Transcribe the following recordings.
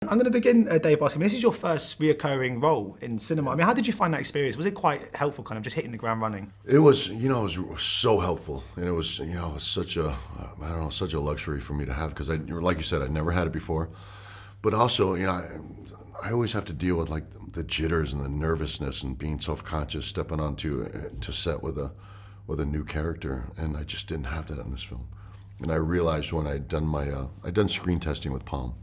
I'm going to begin, Dave, asking, this is your first reoccurring role in cinema. I mean, how did you find that experience? Was it quite helpful, kind of just hitting the ground running? It was, it was so helpful, and it was, such a, I don't know, such a luxury for me to have, because like you said, I'd never had it before. But also, I always have to deal with like the jitters and the nervousness and being self-conscious, stepping onto to set with a new character, and I just didn't have that in this film. And I realized when I'd done I'd done screen testing with Palm.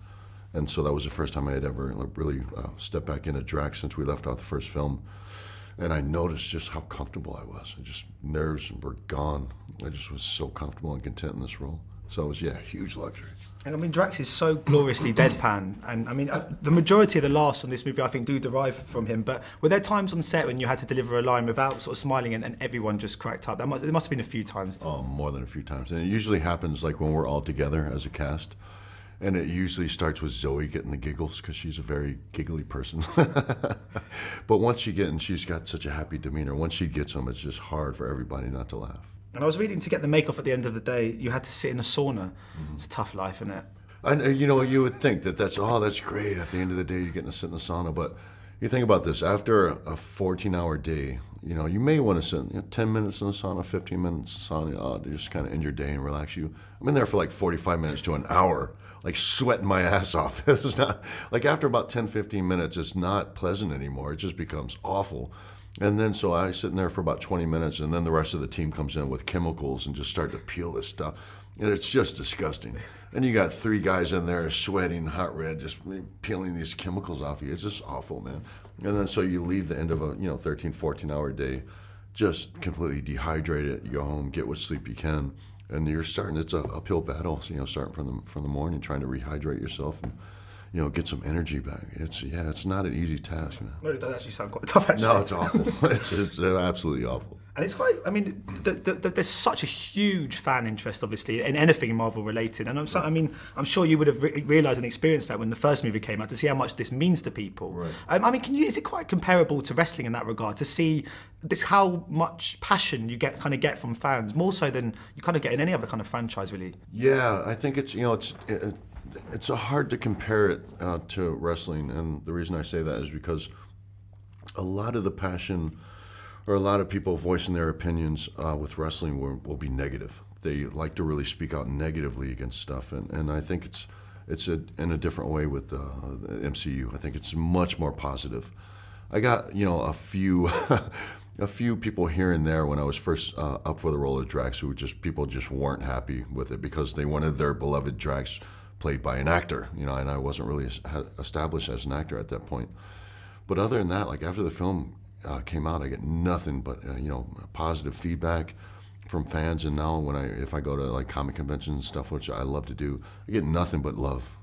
And so that was the first time I had ever really stepped back into Drax since we left off the first film. And I noticed just how comfortable I was. Nerves were gone. I just was so comfortable and content in this role. So it was, a huge luxury. And I mean, Drax is so gloriously deadpan. And I mean, the majority of the laughs on this movie, I think, do derive from him. But were there times on set when you had to deliver a line without sort of smiling and everyone just cracked up? There must have been a few times. Oh, more than a few times. And it usually happens like when we're all together as a cast. And it usually starts with Zoe getting the giggles, because she's a very giggly person. But once she's got such a happy demeanor. Once she gets them, it's just hard for everybody not to laugh. And I was reading, to get the make-off at the end of the day, you had to sit in a sauna. It's a tough life, isn't it? And you would think that's great. At the end of the day, you're getting to sit in the sauna. But you think about this, after a 14-hour day, you may want to sit 10 minutes in the sauna, 15 minutes in the sauna, to just kind of end your day and relax you. I'm in there for like 45 minutes to an hour, like sweating my ass off. It's not, like after about 10, 15 minutes, it's not pleasant anymore. It just becomes awful. And then so I sit in there for about 20 minutes, and then the rest of the team comes in with chemicals and just start to peel this stuff. And it's just disgusting. And you got 3 guys in there sweating, hot red, just peeling these chemicals off you. It's just awful, man. And then so you leave the end of a 13, 14-hour day just completely dehydrated. You go home, get what sleep you can, and you're starting. It's an uphill battle. So, starting from the morning, trying to rehydrate yourself and get some energy back. It's not an easy task, man. No, it does actually sound quite tough, actually. No, it's awful. it's absolutely awful. And it's quite, I mean, there's such a huge fan interest, obviously, in anything Marvel related. And I'm sure you would have realised and experienced that when the first movie came out, to see how much this means to people. Right. Is it quite comparable to wrestling in that regard, to see how much passion you get from fans, more so than you kind of get in any other kind of franchise, really? Yeah, I think it's hard to compare it to wrestling, and the reason I say that is because a lot of the passion, or a lot of people voicing their opinions with wrestling will be negative. They like to really speak out negatively against stuff, and I think it's in a different way with the MCU. I think it's much more positive. I got a few a few people here and there when I was first up for the role of Drax people just weren't happy with it, because they wanted their beloved Drax played by an actor, and I wasn't really established as an actor at that point. But other than that, like after the film came out, I get nothing but positive feedback from fans. And now if I go to like comic conventions and stuff, which I love to do, I get nothing but love.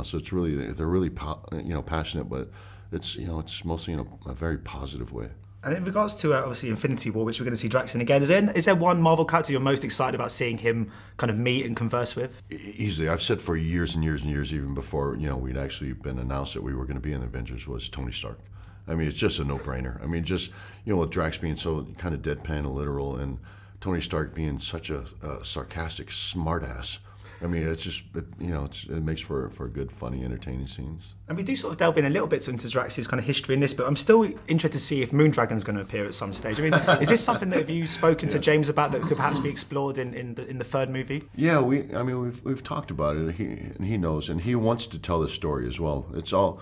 So it's really, they're really passionate, but it's mostly in a very positive way. And in regards to obviously Infinity War, which we're going to see Drax in again, is there one Marvel character you're most excited about seeing him kind of meet and converse with? Easily. I've said for years and years and years, even before we'd actually been announced that we were going to be in the Avengers, was Tony Stark. I mean, it's just a no-brainer. I mean, just with Drax being so kind of deadpan and literal, and Tony Stark being such a sarcastic smartass. I mean, it's just, it makes for good, funny, entertaining scenes. And we do sort of delve in a little bit into Drax's kind of history in this, but I'm still interested to see if Moondragon's going to appear at some stage. I mean, is this something that have you spoken to James about that could perhaps be explored in the third movie? Yeah, we've talked about it. He knows, and he wants to tell this story as well. It's all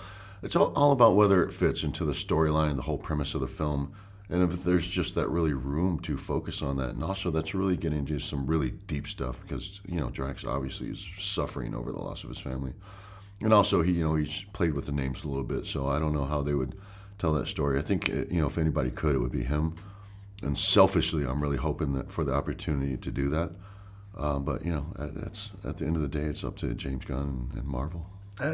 about whether it fits into the storyline, the whole premise of the film. And if there's just that really room to focus on that. And also that's really getting into some really deep stuff, because, Drax obviously is suffering over the loss of his family. And also he's played with the names a little bit, so I don't know how they would tell that story. I think, if anybody could, it would be him. And selfishly, I'm really hoping that for the opportunity to do that. But, that's, at the end of the day, it's up to James Gunn and Marvel.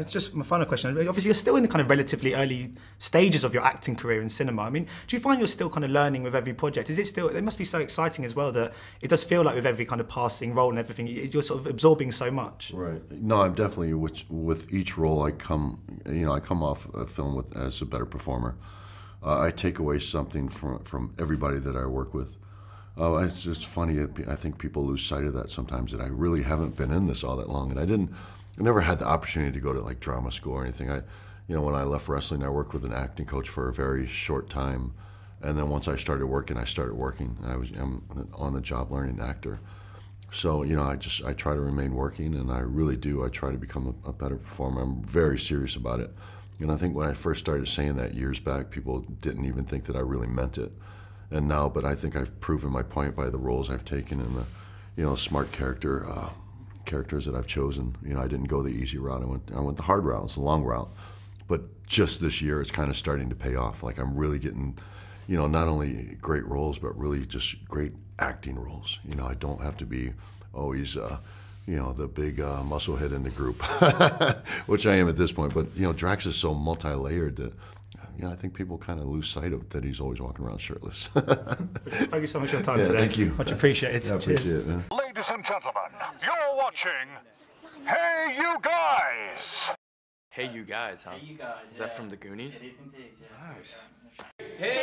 Just my final question. Obviously, you're still in the kind of relatively early stages of your acting career in cinema. I mean, do you find you're still kind of learning with every project? Is it still? It must be so exciting as well that it does feel like with every kind of passing role and everything, you're sort of absorbing so much. Right. No, I'm definitely with each role I come off a film as a better performer. I take away something from everybody that I work with. It's just funny. I think people lose sight of that sometimes. That I really haven't been in this all that long, and I didn't I never had the opportunity to go to like drama school or anything. When I left wrestling, I worked with an acting coach for a very short time, and then once I started working. I'm an on-the-job learning actor. So, I try to remain working, and I really do. I try to become a better performer. I'm very serious about it. And I think when I first started saying that years back, people didn't even think that I really meant it. And now, but I think I've proven my point by the roles I've taken and the, smart characters that I've chosen. I didn't go the easy route. I went the hard route. It's the long route. But just this year, it's kind of starting to pay off. Like I'm really getting, not only great roles, but really just great acting roles. I don't have to be always, the big muscle head in the group, which I am at this point. But, Drax is so multi-layered that, I think people kind of lose sight of that he's always walking around shirtless. Thank you so much for your time today. Thank you. Much appreciated. Yeah, Cheers. Appreciate it, man. Ladies and gentlemen, you're watching Hey You Guys! Hey You Guys, huh? Hey, you guys. Is that from the Goonies? It is indeed, yeah. Nice. Hey